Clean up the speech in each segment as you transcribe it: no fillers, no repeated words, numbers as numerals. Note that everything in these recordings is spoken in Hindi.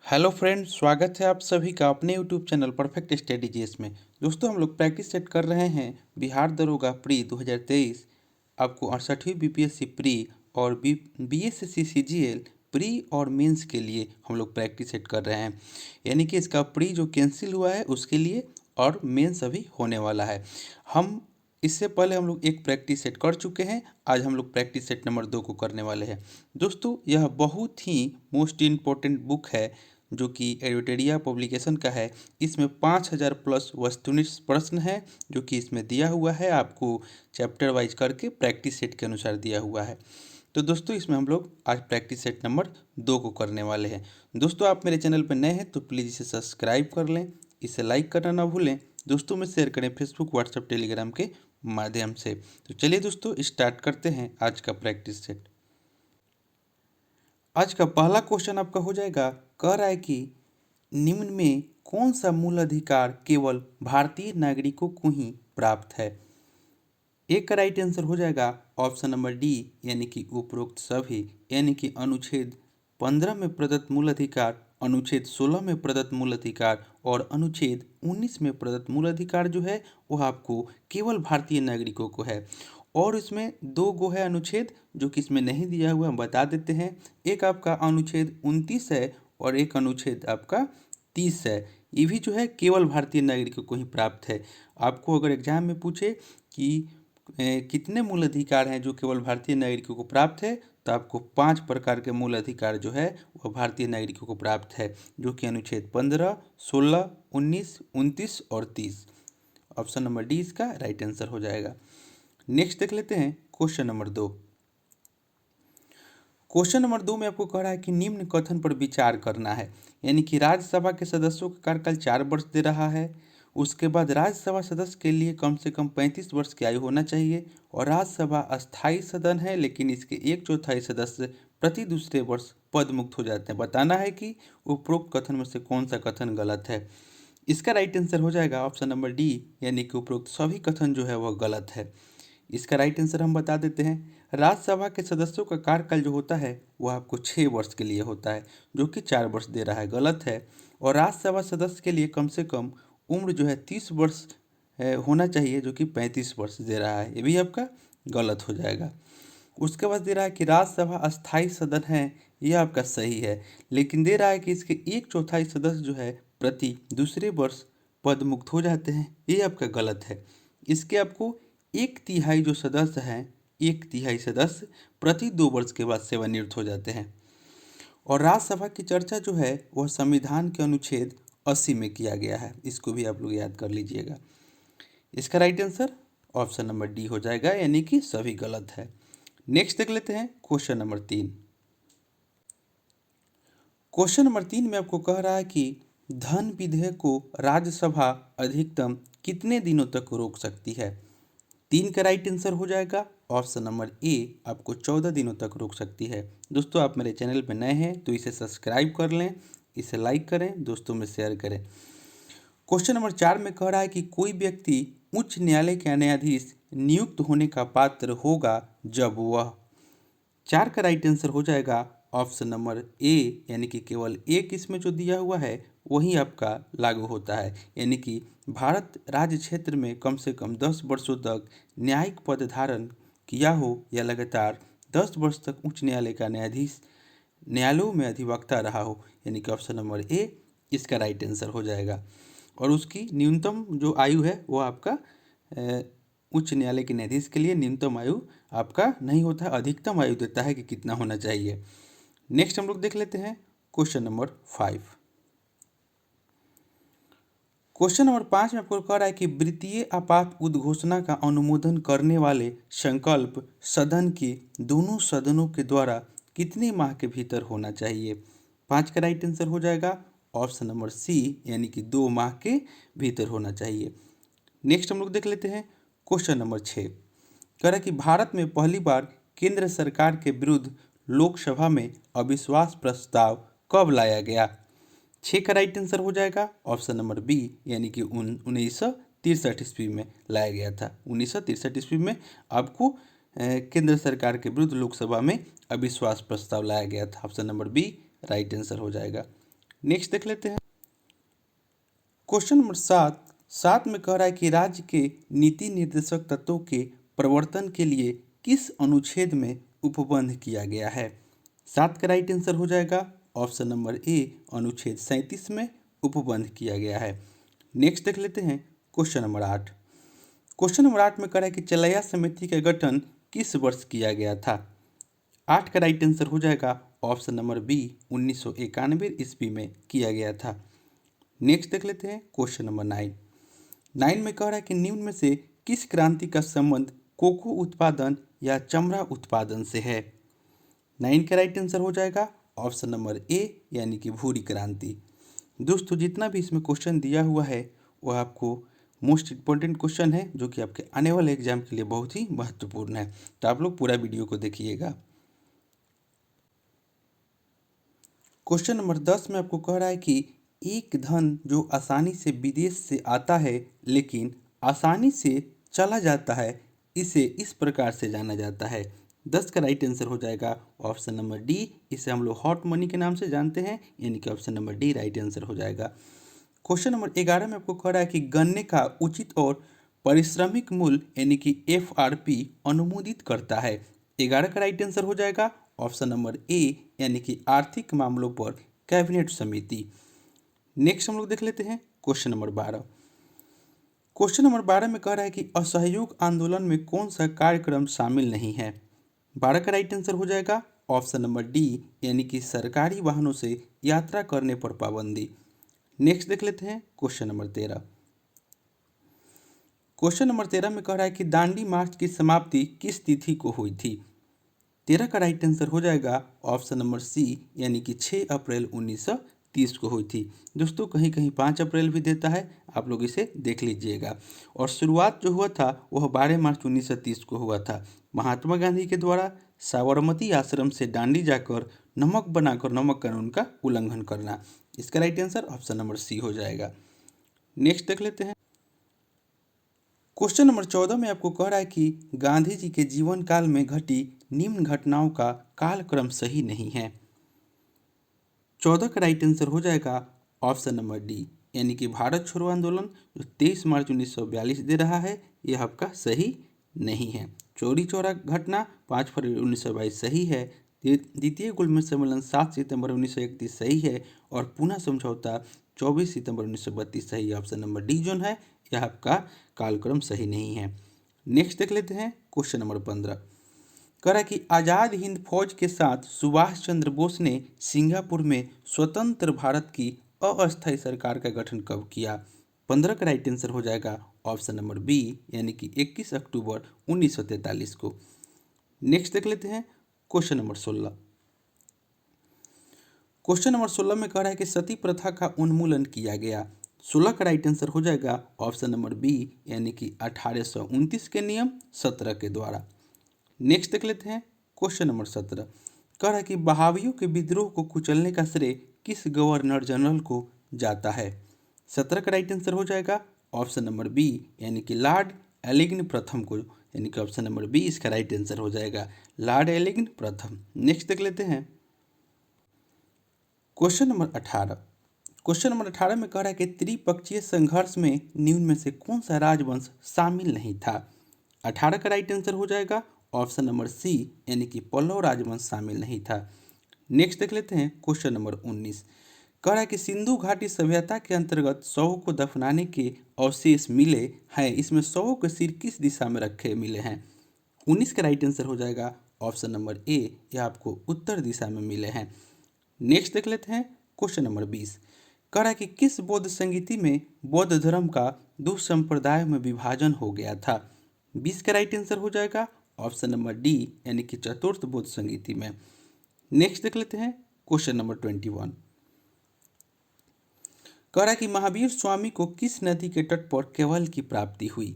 हेलो फ्रेंड्स, स्वागत है आप सभी का अपने यूट्यूब चैनल परफेक्ट स्ट्रेटेजीज में। दोस्तों, हम लोग प्रैक्टिस सेट कर रहे हैं बिहार दरोगा प्री 2023। आपको 68वीं बीपीएससी प्री और बीएसएससी सीजीएल प्री और मेंस के लिए हम लोग प्रैक्टिस सेट कर रहे हैं। यानी कि इसका प्री जो कैंसिल हुआ है उसके लिए और मेंस अभी होने वाला है। हम इससे पहले हम लोग एक प्रैक्टिस सेट कर चुके हैं। आज हम लोग प्रैक्टिस सेट नंबर 2 को करने वाले हैं। दोस्तों, यह बहुत ही मोस्ट इम्पोर्टेंट बुक है जो कि एडिटोरिया पब्लिकेशन का है। इसमें 5000 प्लस वस्तुनिष्ठ प्रश्न है जो कि इसमें दिया हुआ है। आपको चैप्टर वाइज करके प्रैक्टिस सेट के अनुसार दिया हुआ है। तो दोस्तों, इसमें हम लोग आज प्रैक्टिस सेट नंबर 2 को करने वाले हैं। दोस्तों, आप मेरे चैनल पर नए हैं तो प्लीज़ इसे सब्सक्राइब कर लें, इसे लाइक करना ना भूलें, दोस्तों में शेयर करें फेसबुक, व्हाट्सएप, टेलीग्राम के माध्यम से। तो चलिए दोस्तों, स्टार्ट करते हैं आज का प्रैक्टिस सेट। आज का पहला क्वेश्चन आपका हो जाएगा, कह रहा है कि निम्न में कौन सा मूल अधिकार केवल भारतीय नागरिकों को ही प्राप्त है। एक का राइट आंसर हो जाएगा ऑप्शन नंबर डी, यानी कि उपरोक्त सभी। यानी कि अनुच्छेद 15 में प्रदत्त मूल अधिकार, अनुच्छेद 16 में प्रदत्त मूल अधिकार और अनुच्छेद 19 में प्रदत्त मूल अधिकार जो है वह आपको केवल भारतीय नागरिकों को है। और इसमें दो गो है अनुच्छेद जो कि इसमें नहीं दिया हुआ, हम बता देते हैं। एक आपका अनुच्छेद 29 है और एक अनुच्छेद आपका 30 है। ये भी जो है केवल भारतीय नागरिकों को ही प्राप्त है। आपको अगर एग्जाम में पूछे कि कितने मूल अधिकार हैं जो केवल भारतीय नागरिकों को प्राप्त है, तो आपको 5 प्रकार के मूल अधिकार जो है वह भारतीय नागरिकों को प्राप्त है, जो कि अनुच्छेद 15, 16, 19, 29 और 30। ऑप्शन नंबर डी इसका राइट आंसर हो जाएगा। नेक्स्ट देख लेते हैं क्वेश्चन नंबर 2। क्वेश्चन नंबर 2 में आपको कह रहा है कि निम्न कथन पर विचार करना है। यानी कि राज्यसभा के सदस्यों का कार्यकाल 4 वर्ष दे रहा है। उसके बाद राज्यसभा सदस्य के लिए कम से कम 35 वर्ष की आयु होना चाहिए और राज्यसभा अस्थायी सदन है, लेकिन इसके 1/4 सदस्य प्रति दूसरे वर्ष पद मुक्त हो जाते हैं। बताना है कि उपरोक्त कथन में से कौन सा कथन गलत है। इसका राइट आंसर हो जाएगा ऑप्शन नंबर डी, यानी कि उपरोक्त सभी कथन जो है वह गलत है। इसका राइट आंसर हम बता देते हैं। राज्यसभा के सदस्यों का कार्यकाल जो होता है वह आपको 6 वर्ष के लिए होता है, जो कि 4 वर्ष दे रहा है, गलत है। और राज्यसभा सदस्य के लिए कम से कम उम्र जो है 30 वर्ष होना चाहिए, जो कि 35 वर्ष दे रहा है, ये भी आपका गलत हो जाएगा। उसके बाद दे रहा है कि राज्यसभा अस्थायी सदन है, यह आपका सही है, लेकिन दे रहा है कि इसके 1/4 सदस्य जो है प्रति दूसरे वर्ष पद मुक्त हो जाते हैं, ये आपका गलत है। इसके आपको 1/3 जो सदस्य हैं, 1/3 सदस्य प्रति 2 वर्ष के बाद सेवानिवृत्त हो जाते हैं। और राज्यसभा की चर्चा जो है वह संविधान के अनुच्छेद 80 में किया गया है, इसको भी आप लोग याद कर लीजिएगा। इसका right answer option number D हो जाएगा, यानी कि सभी गलत है। नेक्स्ट देख लेते हैं क्वेश्चन नंबर 3। क्वेश्चन नंबर 3 में आपको कह रहा है कि धन विधेयक को राज्यसभा अधिकतम कितने दिनों तक रोक सकती है। 3 का राइट आंसर हो जाएगा ऑप्शन नंबर ए, आपको 14 दिनों तक रोक सकती है। दोस्तों, आप मेरे चैनल पर नए हैं तो इसे सब्सक्राइब कर लें, इसे लाइक करें, दोस्तों में शेयर करें। क्वेश्चन नंबर 4 में कह रहा है कि कोई व्यक्ति उच्च न्यायालय के न्यायाधीश नियुक्त होने का पात्र होगा जब वह। 4 का राइट आंसर हो जाएगा ऑप्शन नंबर ए, यानी कि केवल एक इसमें जो दिया हुआ है वही आपका लागू होता है। यानी कि भारत राज्य क्षेत्र में कम से कम 10 वर्षों तक न्यायिक पद धारण किया हो या लगातार 10 वर्ष तक उच्च न्यायालय का न्यायाधीश न्यायालयों में अधिवक्ता रहा हो, यानी कि ऑप्शन नंबर ए इसका राइट आंसर हो जाएगा। और उसकी न्यूनतम जो आयु है वो आपका उच्च न्यायालय के न्यायाधीश के लिए न्यूनतम आयु आपका नहीं होता है, अधिकतम आयु देता है कि कितना होना चाहिए। नेक्स्ट हम लोग देख लेते हैं क्वेश्चन नंबर 5। क्वेश्चन नंबर 5 में आपको कह रहा है कि वृत्तीय आपात उद्घोषणा का अनुमोदन करने वाले संकल्प सदन के दोनों सदनों के द्वारा कितने माह के भीतर होना चाहिए। 5 का राइट आंसर हो जाएगा ऑप्शन नंबर सी, यानी कि 2 माह के भीतर होना चाहिए। नेक्स्ट हम लोग देख लेते हैं क्वेश्चन नंबर 6। कह रहा है कि भारत में पहली बार केंद्र सरकार के विरुद्ध लोकसभा में अविश्वास प्रस्ताव कब लाया गया। 6 का राइट आंसर हो जाएगा ऑप्शन नंबर बी, यानी कि 1963 ईस्वी में लाया गया था। 1963 ईस्वी में आपको केंद्र सरकार के विरुद्ध लोकसभा में अविश्वास प्रस्ताव लाया गया था। Option number B right answer हो जाएगा। नेक्स्ट देख लेते हैं क्वेश्चन नंबर 7 में कह रहा है कि राज्य के नीति निर्देशक तत्वों के प्रवर्तन के लिए किस अनुच्छेद में उपबंध किया गया है। 7 का राइट आंसर हो जाएगा ऑप्शन नंबर ए, अनुच्छेद 37 में उपबंध किया गया है। नेक्स्ट देख लेते हैं क्वेश्चन नंबर 8। क्वेश्चन नंबर 8 में कह रहा है कि चलैया समिति का गठन किस वर्ष किया गया था। 8 का राइट आंसर हो जाएगा ऑप्शन नंबर बी, 1991 ईस्वी में किया गया था। नेक्स्ट देख लेते हैं क्वेश्चन नंबर 9 में कह रहा है कि निम्न में से किस क्रांति का संबंध कोको उत्पादन या चमड़ा उत्पादन से है। 9 का राइट आंसर हो जाएगा ऑप्शन नंबर ए, यानी कि भूरी क्रांति। दोस्तों जितना भी इसमें क्वेश्चन दिया हुआ है वह आपको मोस्ट इम्पोर्टेंट क्वेश्चन है, जो कि आपके आने वाले एग्जाम के लिए बहुत ही महत्वपूर्ण है, तो आप लोग पूरा वीडियो को देखिएगा। क्वेश्चन नंबर 10 में आपको कह रहा है कि एक धन जो आसानी से विदेश से आता है लेकिन आसानी से चला जाता है, इसे इस प्रकार से जाना जाता है। 10 का राइट आंसर हो जाएगा ऑप्शन नंबर डी, इसे हम लोग हॉट मनी के नाम से जानते हैं, यानी कि option number D right answer हो जाएगा। क्वेश्चन नंबर 11 में आपको कह रहा है कि गन्ने का उचित और पारिश्रमिक मूल्य यानी कि FRP अनुमोदित करता है। 11 का राइट आंसर हो जाएगा ऑप्शन नंबर ए, यानी कि आर्थिक मामलों पर कैबिनेट समिति। नेक्स्ट हम लोग देख लेते हैं क्वेश्चन नंबर 12। क्वेश्चन नंबर 12 में कह रहा है कि असहयोग आंदोलन में कौन सा कार्यक्रम शामिल नहीं है। 12 का राइट आंसर हो जाएगा ऑप्शन नंबर डी, यानी कि सरकारी वाहनों से यात्रा करने पर पाबंदी। नेक्स्ट देख लेते हैं क्वेश्चन नंबर 13। क्वेश्चन नंबर 13 में कह रहा है कि दांडी मार्च की समाप्ति किस तिथि को हुई थी। 13 का राइट आंसर हो जाएगा ऑप्शन नंबर सी, यानी कि 6 अप्रैल 1930 को हुई थी। दोस्तों कहीं कहीं 5 अप्रैल भी देता है, आप लोग इसे देख लीजिएगा। और शुरुआत जो हुआ था वह 12 मार्च 1930 को हुआ था। महात्मा गांधी के द्वारा साबरमती आश्रम से दांडी जाकर नमक बनाकर नमक कानून का उल्लंघन करना। इसका right answer option number C हो जाएगा। नेक्स्ट देख लेते हैं क्वेश्चन नंबर 14 में आपको कह रहा है कि गांधी जी के जीवन काल में घटी निम्न घटनाओं का कालक्रम सही नहीं है। 14 का राइट आंसर हो जाएगा ऑप्शन नंबर डी, यानी कि भारत छोड़ो आंदोलन जो 23 मार्च 1942 दे रहा है, यह आपका सही नहीं है। चौरी चौरा घटना 5 फरवरी 1922 सही है। द्वितीय गोलमेज सम्मेलन 7 सितंबर 1931 सही है। और पुनः समझौता 24 सितंबर 1932 सही है। ऑप्शन नंबर डी जोन है, यह आपका कालक्रम सही नहीं है। नेक्स्ट देख लेते हैं क्वेश्चन नंबर 15। कह रहा है कि आज़ाद हिंद फौज के साथ सुभाष चंद्र बोस ने सिंगापुर में स्वतंत्र भारत की अस्थायी सरकार का गठन कब किया। 15 का राइट आंसर हो जाएगा ऑप्शन नंबर बी, यानी कि 21 अक्टूबर 1943 को। नेक्स्ट देख लेते हैं क्वेश्चन नंबर 16। क्वेश्चन नंबर 16 में कह रहा है कि सती प्रथा का उन्मूलन किया गया। 16 का राइट आंसर हो जाएगा ऑप्शन नंबर बी, यानी कि 1829 के नियम 17 के द्वारा। नेक्स्ट देख लेते हैं क्वेश्चन नंबर 17। कह रहा है कि बहावियों के विद्रोह को कुचलने का श्रेय किस गवर्नर जनरल को जाता है। 17 का राइट आंसर हो जाएगा ऑप्शन नंबर बी, यानी कि लॉर्ड एलिगन प्रथम को, यानी कि ऑप्शन नंबर बी इसका राइट आंसर हो जाएगा, लॉर्ड एलिगन प्रथम। नेक्स्ट देख लेते हैं क्वेश्चन नंबर 18। क्वेश्चन नंबर 18 में कह रहा है कि त्रिपक्षीय संघर्ष में निम्न में से कौन सा राजवंश शामिल नहीं था। 18 का राइट आंसर हो जाएगा ऑप्शन नंबर सी, यानी कि पल्लव राजवंश शामिल नहीं था। नेक्स्ट देख लेते हैं क्वेश्चन नंबर 19। कह रहा है कि सिंधु घाटी सभ्यता के अंतर्गत शवों को दफनाने के अवशेष मिले हैं, इसमें शवों के सिर किस दिशा में रखे मिले हैं। 19 का राइट आंसर हो जाएगा ऑप्शन नंबर ए, यह आपको उत्तर दिशा में मिले हैं। नेक्स्ट देख लेते हैं क्वेश्चन नंबर 20। कह रहा है कि किस बौद्ध संगीति में बौद्ध धर्म का दो संप्रदाय में विभाजन हो गया था। 20 का राइट आंसर हो जाएगा ऑप्शन नंबर डी, यानी कि चतुर्थ बौद्ध संगीति में। नेक्स्ट देख लेते हैं क्वेश्चन नंबर 21। कह रहा है कि महावीर स्वामी को किस नदी के तट पर केवल की प्राप्ति हुई।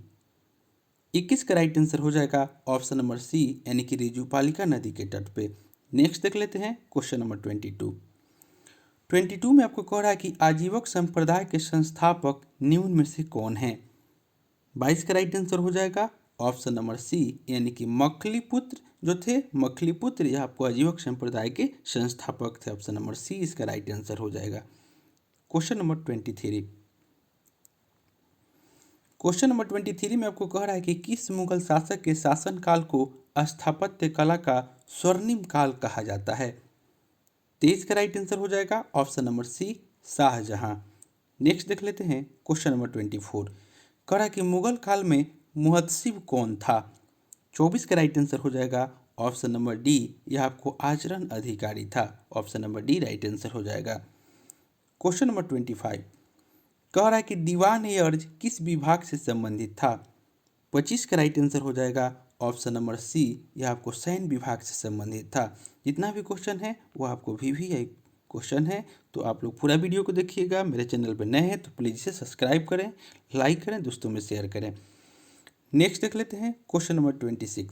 21 का राइट आंसर हो जाएगा ऑप्शन नंबर सी, यानी कि रिजुपालिका नदी के तट पे। नेक्स्ट देख लेते हैं क्वेश्चन नंबर 22 में आपको कह रहा है कि आजीवक संप्रदाय के संस्थापक निम्न में से कौन है। 22 का राइट आंसर हो जाएगा ऑप्शन नंबर सी, यानी कि मखलीपुत्र जो थे, मखलीपुत्र यह आपको आजीवक संप्रदाय के संस्थापक थे। ऑप्शन नंबर सी इसका राइट आंसर हो जाएगा। Question number 23। क्वेश्चन नंबर 23 में आपको कह रहा है कि किस मुगल शासक के शासनकाल को स्थापत्य कला का स्वर्णिम काल कहा जाता है। 23 का राइट आंसर हो जाएगा option number C, Shahjahan. Next देख लेते हैं क्वेश्चन नंबर 24। कह रहा है कि मुगल काल में मुहद्दिब कौन था। 24 का राइट आंसर हो जाएगा ऑप्शन नंबर डी, यह आपको आचरण अधिकारी था। Option number D right answer हो जाएगा। क्वेश्चन नंबर 25 कह रहा है कि दीवान ए अर्ज किस विभाग से संबंधित था। 25 का राइट आंसर हो जाएगा ऑप्शन नंबर सी, यह आपको सैन्य विभाग से संबंधित था। जितना भी क्वेश्चन है वो आपको VVI क्वेश्चन है, तो आप लोग पूरा वीडियो को देखिएगा। मेरे चैनल पर नए हैं तो प्लीज़ इसे सब्सक्राइब करें, लाइक करें, दोस्तों में शेयर करें। नेक्स्ट देख लेते हैं क्वेश्चन नंबर 26।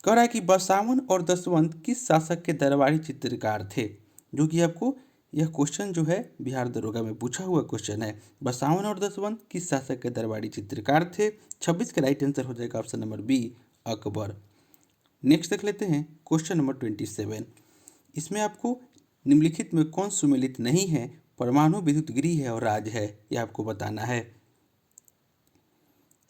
कह रहा है कि बसावन और दसवंत किस शासक के दरबारी चित्रकार थे, जो कि आपको यह क्वेश्चन जो है बिहार दरोगा में पूछा हुआ क्वेश्चन है। बसावन और दसवंत किस शासक के दरबारी चित्रकार थे। 26 का राइट आंसर हो जाएगा option number B, Akbar. Next देख लेते हैं क्वेश्चन नंबर 27। इसमें आपको निम्नलिखित में कौन सुमेलित नहीं है, परमाणु विद्युत गृह है और राज है, यह आपको बताना है।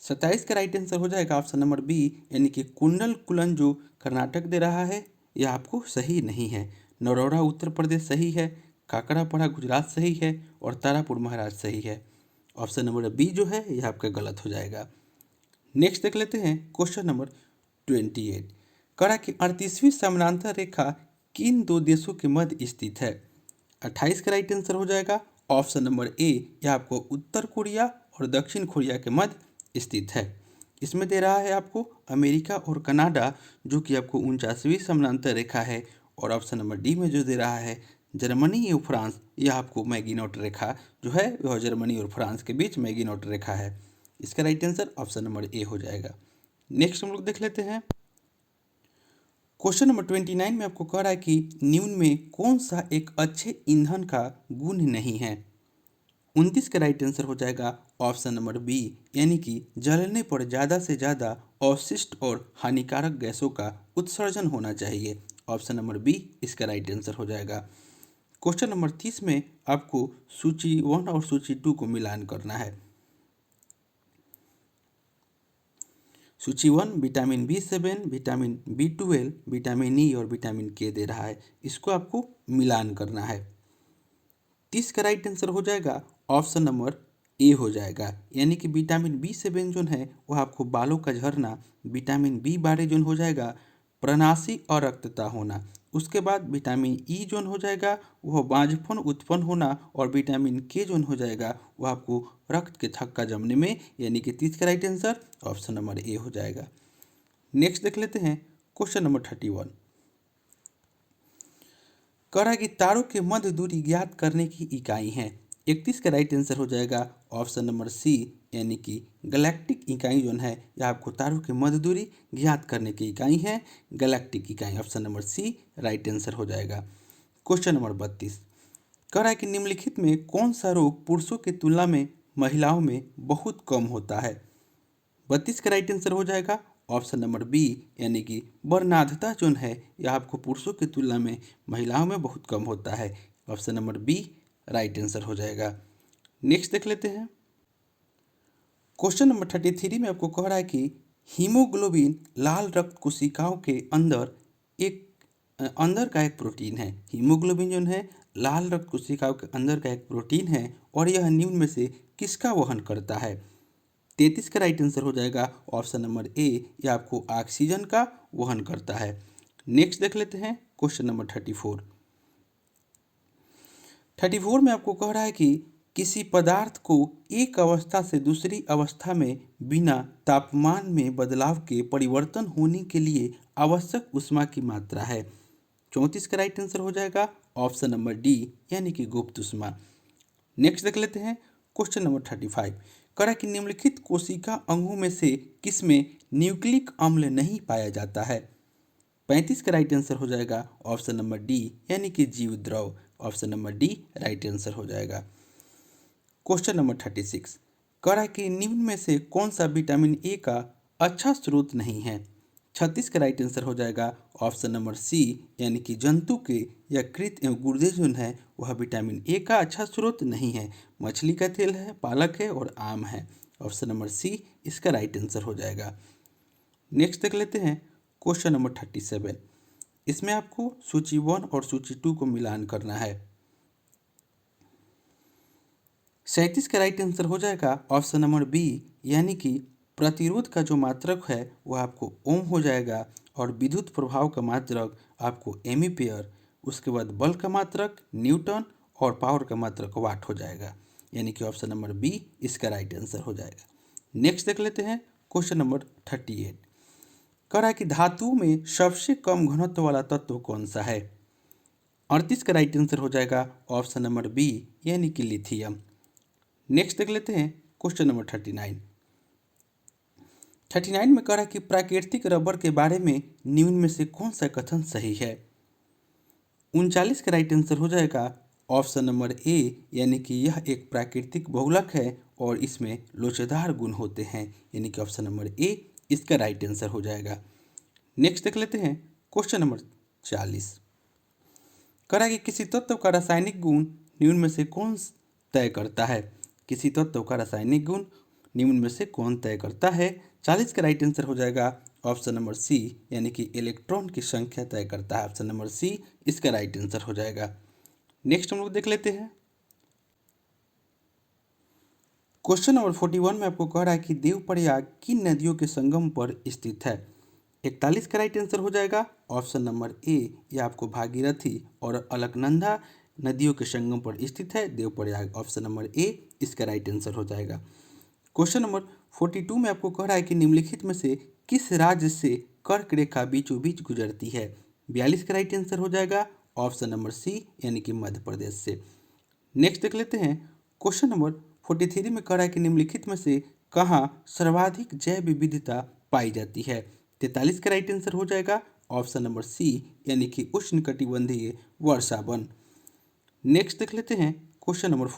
27 का राइट आंसर हो जाएगा ऑप्शन नंबर बी, यानी कि कुंडलकुलन जो कर्नाटक दे रहा है यह आपको सही नहीं है। नरोड़ा उत्तर प्रदेश सही है, काकरापड़ा गुजरात सही है और तारापुर महाराष्ट्र सही है। ऑप्शन नंबर बी जो है यह आपका गलत हो जाएगा। नेक्स्ट देख लेते हैं क्वेश्चन नंबर 28। करा कि 38वीं समानांतर रेखा किन दो देशों के मध्य स्थित है। 28 का राइट आंसर हो जाएगा ऑप्शन नंबर ए, यह आपको उत्तर कोरिया और दक्षिण कोरिया के मध्य स्थित है। इसमें दे रहा है आपको अमेरिका और कनाडा, जो कि आपको 49वीं समानांतर रेखा है। और ऑप्शन नंबर डी में जो दे रहा है जर्मनी और फ्रांस, यह आपको मैगीनॉट रेखा जो है वह जर्मनी और फ्रांस के बीच मैगीनॉट रेखा है। इसका right answer option number A हो जाएगा। नेक्स्ट हम लोग देख लेते हैं क्वेश्चन नंबर 29 में आपको कह रहा है कि निम्न में कौन सा एक अच्छे ईंधन का गुण नहीं है। 29 का राइट आंसर हो जाएगा ऑप्शन नंबर बी, यानी कि जलने पर ज़्यादा से ज़्यादा अवशिष्ट और हानिकारक गैसों का उत्सर्जन होना चाहिए। ऑप्शन नंबर बी इसका राइट आंसर हो जाएगा। क्वेश्चन नंबर 30 में आपको सूची 1 और सूची 2 को मिलान करना है। सूची 1 vitamin B7, vitamin B12, vitamin E और विटामिन के दे रहा है, इसको आपको मिलान करना है। 30 का राइट आंसर हो जाएगा ऑप्शन नंबर ए हो जाएगा, यानी कि विटामिन B7 जो है वह आपको बालों का झड़ना, विटामिन B12 जो हो जाएगा प्रनासी और रक्तता होना, उसके बाद विटामिन ई जोन हो जाएगा वह बांझपन उत्पन्न होना और विटामिन के जोन हो जाएगा वह आपको रक्त के थक्का जमने में, यानी कि 30 का right answer option number A हो जाएगा। नेक्स्ट देख लेते हैं क्वेश्चन नंबर 31। कह रहा है कि तारों के मध्य दूरी ज्ञात करने की इकाई है। 31 का राइट आंसर हो जाएगा ऑप्शन नंबर सी, यानी कि गैलेक्टिक इकाई जो है यह आपको तारों के मध्य दूरी ज्ञात करने की इकाई है, गैलेक्टिक इकाई। Option number C right answer हो जाएगा। क्वेश्चन नंबर 32 कह रहा है कि निम्नलिखित में कौन सा रोग पुरुषों की तुलना में महिलाओं में बहुत कम होता है। 32 का राइट आंसर हो जाएगा ऑप्शन नंबर बी, यानी कि वर्णाधता जो है यह आपको पुरुषों की तुलना में महिलाओं में बहुत कम होता है। Option number B right answer हो जाएगा। नेक्स्ट देख लेते हैं क्वेश्चन नंबर 33 में आपको कह रहा है कि हीमोग्लोबिन लाल रक्त कोशिकाओं के अंदर का एक प्रोटीन है। हीमोग्लोबिन जो है लाल रक्त कोशिकाओं के अंदर का एक प्रोटीन है और यह निम्न में से किसका वहन करता है। 33 का राइट आंसर हो जाएगा ऑप्शन नंबर ए, यह आपको ऑक्सीजन का वहन करता है। नेक्स्ट देख लेते हैं क्वेश्चन नंबर 34 में आपको कह रहा है कि किसी पदार्थ को एक अवस्था से दूसरी अवस्था में बिना तापमान में बदलाव के परिवर्तन होने के लिए आवश्यक ऊष्मा की मात्रा है। 34 का राइट आंसर हो जाएगा ऑप्शन नंबर डी, यानी कि गुप्त ऊष्मा। नेक्स्ट देख लेते हैं क्वेश्चन नंबर 35। करा कि निम्नलिखित कोशिका अंगों में से किसमें न्यूक्लिक अम्ल नहीं पाया जाता है। 35 का राइट आंसर हो जाएगा ऑप्शन नंबर डी, यानी कि जीव द्रव। Option number D right answer हो जाएगा। क्वेश्चन नंबर 36 करा कि निम्न में से कौन सा विटामिन ए का अच्छा स्रोत नहीं है। 36 का राइट आंसर हो जाएगा ऑप्शन नंबर सी, यानी कि जंतु के या कृत एवं गुर्दे जो है वह विटामिन ए का अच्छा स्रोत नहीं है। मछली का तेल है, पालक है और आम है। ऑप्शन नंबर सी इसका राइट आंसर हो जाएगा। नेक्स्ट देख लेते हैं क्वेश्चन नंबर 37। इसमें आपको सूची 1 और सूची 2 को मिलान करना है। 37 का राइट आंसर हो जाएगा ऑप्शन नंबर बी, यानी कि प्रतिरोध का जो मात्रक है वह आपको ओम हो जाएगा और विद्युत प्रभाव का मात्रक आपको एम्पीयर, उसके बाद बल का मात्रक न्यूटन और पावर का मात्रक वाट हो जाएगा, यानी कि ऑप्शन नंबर बी इसका राइट आंसर हो जाएगा। नेक्स्ट देख लेते हैं क्वेश्चन नंबर 38। कह रहा है कि धातुओं में सबसे कम घनत्व वाला तत्व कौन सा है। 38 का राइट आंसर हो जाएगा ऑप्शन नंबर बी, यानी कि लिथियम। नेक्स्ट देख लेते हैं क्वेश्चन नंबर 39। 39 में कह रहा है कि प्राकृतिक रबर के बारे में निम्न में से कौन सा कथन सही है। 39 का राइट आंसर हो जाएगा ऑप्शन नंबर ए, यानी कि यह एक प्राकृतिक बहुलक है और इसमें लोचदार गुण होते हैं, यानी कि ऑप्शन नंबर ए इसका राइट आंसर हो जाएगा। नेक्स्ट देख लेते हैं क्वेश्चन नंबर 40। कह रहा है कि किसी तत्व का रासायनिक गुण निम्न में से कौन तय करता है। किसी तत्व का रासायनिक गुण निम्न में से कौन तय करता है। 40 का राइट आंसर हो जाएगा ऑप्शन नंबर सी, यानी कि इलेक्ट्रॉन की संख्या तय करता है। ऑप्शन नंबर सी इसका राइट आंसर हो जाएगा। नेक्स्ट हम लोग देख लेते हैं क्वेश्चन नंबर 41 में आपको कह रहा है कि देवप्रयाग किन नदियों के संगम पर स्थित है। 41 का राइट आंसर हो जाएगा ऑप्शन नंबर ए, यह आपको भागीरथी और अलकनंदा नदियों के संगम पर स्थित है देवप्रयाग। ऑप्शन नंबर ए इसका राइट आंसर हो जाएगा। क्वेश्चन नंबर 42 में आपको कह रहा है कि निम्नलिखित में से किस राज्य से कर्क रेखा बीचों बीच गुजरती है। 42 का राइट आंसर हो जाएगा ऑप्शन नंबर सी, यानी कि मध्य प्रदेश से। नेक्स्ट देख लेते हैं क्वेश्चन नंबर 43 में कह रहा है कि निम्नलिखित में से कहाँ सर्वाधिक जैव विविधता पाई जाती है। 43 का राइट आंसर हो जाएगा ऑप्शन नंबर सी, यानी कि उष्णकटिबंधीय वर्षा वन। नेक्स्ट देख लेते हैं क्वेश्चन नंबर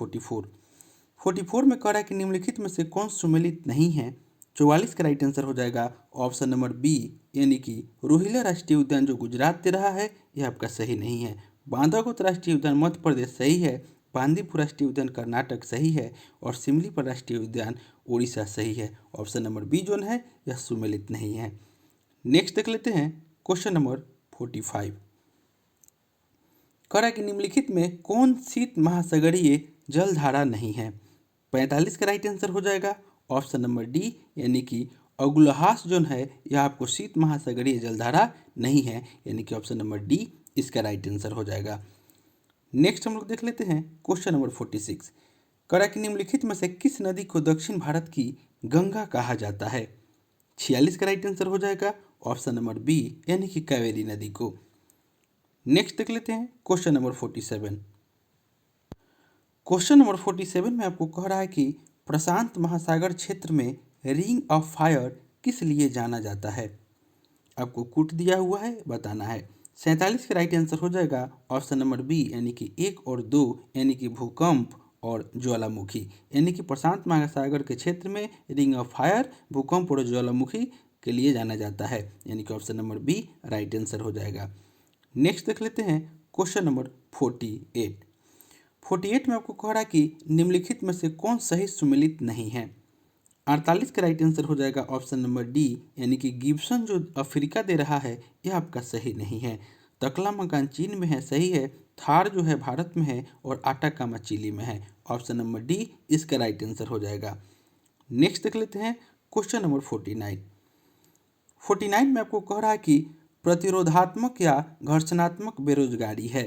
44 में कह रहा है कि निम्नलिखित में से कौन सुमेलित नहीं है। 44 का राइट आंसर हो जाएगा ऑप्शन नंबर बी, यानी कि रोहिला राष्ट्रीय उद्यान जो गुजरात दे रहा है यह आपका सही नहीं है। बांधवगढ़ राष्ट्रीय उद्यान मध्य प्रदेश सही है। बांदीपुर राष्ट्रीय उद्यान कर्नाटक सही है और सिमलीपाल राष्ट्रीय उद्यान उड़ीसा सही है। ऑप्शन नंबर बी जो है यह सुमेलित नहीं है। नेक्स्ट देख लेते हैं क्वेश्चन नंबर 45। कह रहा है कि निम्नलिखित में कौन शीत महासागरीय जलधारा नहीं है। 45 का राइट आंसर हो जाएगा ऑप्शन नंबर डी, यानी कि अगुलहास जो है यह आपको शीत महासागरीय जलधारा नहीं है, यानी कि ऑप्शन नंबर डी इसका राइट आंसर हो जाएगा। नेक्स्ट हम लोग देख लेते हैं क्वेश्चन नंबर 46। कह रहा है कि निम्नलिखित में से किस नदी को दक्षिण भारत की गंगा कहा जाता है। 46 का राइट आंसर हो जाएगा ऑप्शन नंबर बी, यानी कि कावेरी नदी को। नेक्स्ट देख लेते हैं क्वेश्चन नंबर 47। क्वेश्चन नंबर 47 में आपको कह रहा है कि प्रशांत महासागर क्षेत्र में रिंग ऑफ फायर किस लिए जाना जाता है। आपको कूट दिया हुआ है, बताना है। 47 का राइट आंसर हो जाएगा ऑप्शन नंबर बी, यानी कि 1 और 2, यानी कि भूकंप और ज्वालामुखी, यानी कि प्रशांत महासागर के क्षेत्र में रिंग ऑफ फायर भूकंप और ज्वालामुखी के लिए जाना जाता है, यानी कि option number B right answer हो जाएगा। नेक्स्ट देख लेते हैं क्वेश्चन नंबर 48 में आपको कह रहा है कि निम्नलिखित में से कौन सही सुमेलित नहीं है। 48 का राइट आंसर हो जाएगा ऑप्शन नंबर डी, यानी कि गिब्सन जो अफ्रीका दे रहा है यह आपका सही नहीं है। तकलामकान चीन में है, सही है। थार जो है भारत में है और आटाकामा चिली में है। ऑप्शन नंबर डी इसका राइट आंसर हो जाएगा। नेक्स्ट देख लेते हैं क्वेश्चन नंबर 49 में आपको कह रहा है कि प्रतिरोधात्मक या घर्षणात्मक बेरोजगारी है।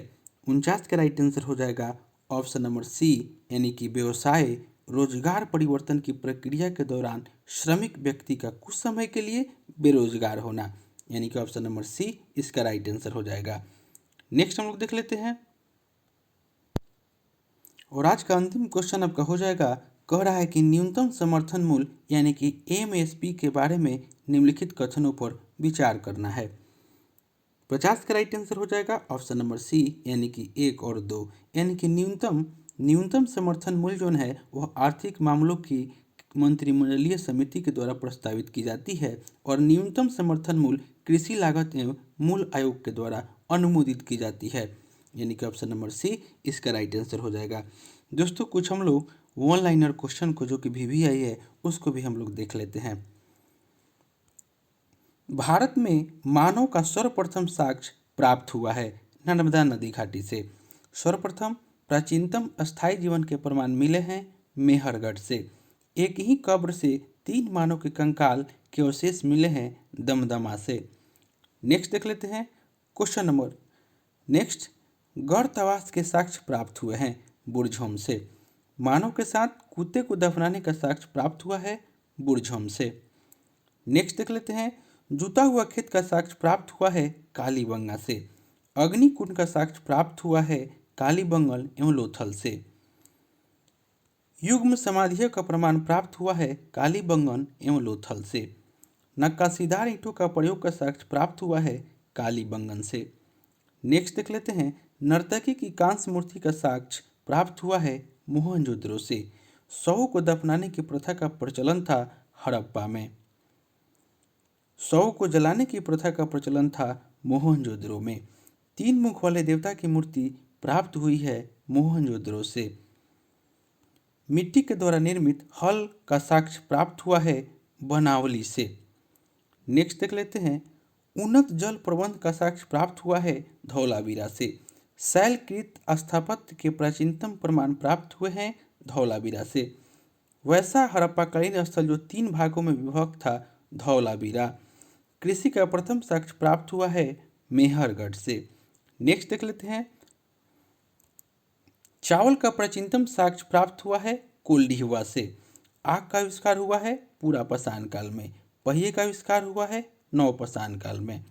49 का राइट आंसर हो जाएगा ऑप्शन नंबर सी, यानी कि व्यवसाय रोजगार परिवर्तन की प्रक्रिया के दौरान श्रमिक व्यक्ति का कुछ समय के लिए बेरोजगार होना, यानी कि ऑप्शन नंबर सी इसका राइट आंसर हो जाएगा। नेक्स्ट हम लोग देख लेते हैं और आज का अंतिम क्वेश्चन आपका हो जाएगा। कह रहा है कि न्यूनतम समर्थन मूल्य यानी कि एमएसपी के बारे में निम्नलिखित कथनों पर विचार करना है। 50 का राइट आंसर हो जाएगा ऑप्शन नंबर सी, यानी कि 1 और 2, यानी कि न्यूनतम समर्थन मूल्य जो है वह आर्थिक मामलों की मंत्रिमंडलीय समिति के द्वारा प्रस्तावित की जाती है और न्यूनतम समर्थन मूल्य कृषि लागत एवं मूल्य आयोग के द्वारा अनुमोदित की जाती है। यानी कि ऑप्शन नंबर सी इसका राइट आंसर हो जाएगा। दोस्तों कुछ हम लोग वन लाइनर क्वेश्चन को जो कि VVI है उसको भी हम लोग देख लेते हैं। भारत में मानव का सर्वप्रथम साक्ष्य प्राप्त हुआ है नर्मदा नदी घाटी से। सर्वप्रथम प्राचीनतम अस्थायी जीवन के प्रमाण मिले हैं मेहरगढ़ से। एक ही कब्र से 3 मानव के कंकाल के अवशेष मिले हैं दमदमा से। नेक्स्ट देख लेते हैं क्वेश्चन नंबर नेक्स्ट, गर्तवास के साक्ष्य प्राप्त हुए हैं बुरझोम से। मानव के साथ कुत्ते को दफनाने का साक्ष्य प्राप्त हुआ है बुरझोम से। नेक्स्ट देख लेते हैं, जुता हुआ खेत का साक्ष्य प्राप्त हुआ है कालीबंगा से। अग्निकुंड का साक्ष्य प्राप्त हुआ है कालीबंगल एवं लोथल से। युग्म समाधियों का प्रमाण प्राप्त हुआ है कालीबंगन एवं लोथल से। नक्काशीदार ईंटों का प्रयोग का साक्ष्य प्राप्त हुआ है कालीबंगन से। नेक्स्ट देख लेते हैं, नर्तकी की कांस्य मूर्ति का साक्ष्य प्राप्त हुआ है मोहनजोदड़ो से। शवों को दफनाने की प्रथा का प्रचलन था हड़प्पा में। शव को जलाने की प्रथा का प्रचलन था मोहनजोदड़ो में। 3 मुख वाले देवता की मूर्ति प्राप्त हुई है मोहनजोदड़ो से। मिट्टी के द्वारा निर्मित हल का साक्ष्य प्राप्त हुआ है बनावली से। नेक्स्ट देख लेते हैं, उन्नत जल प्रबंध का साक्ष्य प्राप्त हुआ है धौलावीरा से। शैलकृत स्थापत्य के प्राचीनतम प्रमाण प्राप्त हुए हैं धौलावीरा से। वैसा हड़प्पाकालीन स्थल जो 3 भागों में विभक्त था धौलावीरा। कृषि का प्रथम साक्ष्य प्राप्त हुआ है मेहरगढ़ से। नेक्स्ट देख लेते हैं, चावल का प्राचीनतम साक्ष्य प्राप्त हुआ है कोल्डिहवा से। आग का आविष्कार हुआ है पूरा पाषाण काल में। पहिए का आविष्कार हुआ है नवपाषाण काल में।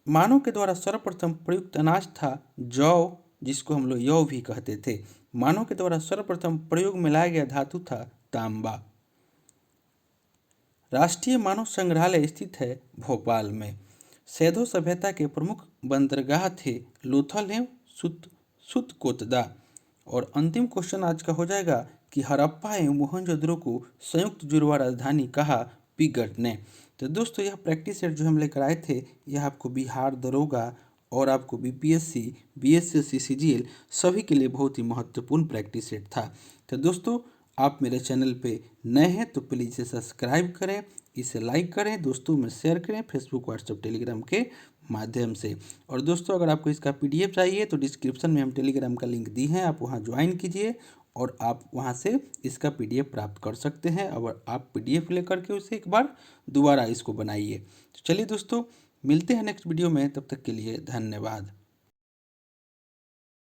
मानव के द्वारा सर्वप्रथम प्रयुक्त अनाज था जौ, जिसको हम लोग यौ भी कहते थे। मानव के द्वारा सर्वप्रथम प्रयोग में लाया गया धातु था तांबा। राष्ट्रीय मानव संग्रहालय स्थित है भोपाल में। सैधो सभ्यता के प्रमुख बंदरगाह थे लोथल एवं सुतकोतदा। और अंतिम क्वेश्चन आज का हो जाएगा कि हड़प्पा एवं मोहनजोदड़ो को संयुक्त जुड़वा राजधानी कहा पिगट ने। तो दोस्तों यह प्रैक्टिस सेट जो हम लेकर आए थे यह आपको बिहार दरोगा और आपको BPSC, BSSC, CGL सभी के लिए बहुत ही महत्वपूर्ण प्रैक्टिस सेट था। तो दोस्तों आप मेरे चैनल पे नए हैं तो प्लीज़ इसे सब्सक्राइब करें, इसे लाइक करें, दोस्तों में शेयर करें फेसबुक, व्हाट्सएप, टेलीग्राम के माध्यम से। और दोस्तों अगर आपको इसका PDF चाहिए तो डिस्क्रिप्शन में हम टेलीग्राम का लिंक दी है, आप वहाँ ज्वाइन कीजिए और आप वहाँ से इसका PDF प्राप्त कर सकते हैं। और आप PDF लेकर के उसे एक बार दोबारा इसको बनाइए। तो चलिए दोस्तों मिलते हैं नेक्स्ट वीडियो में, तब तक के लिए धन्यवाद।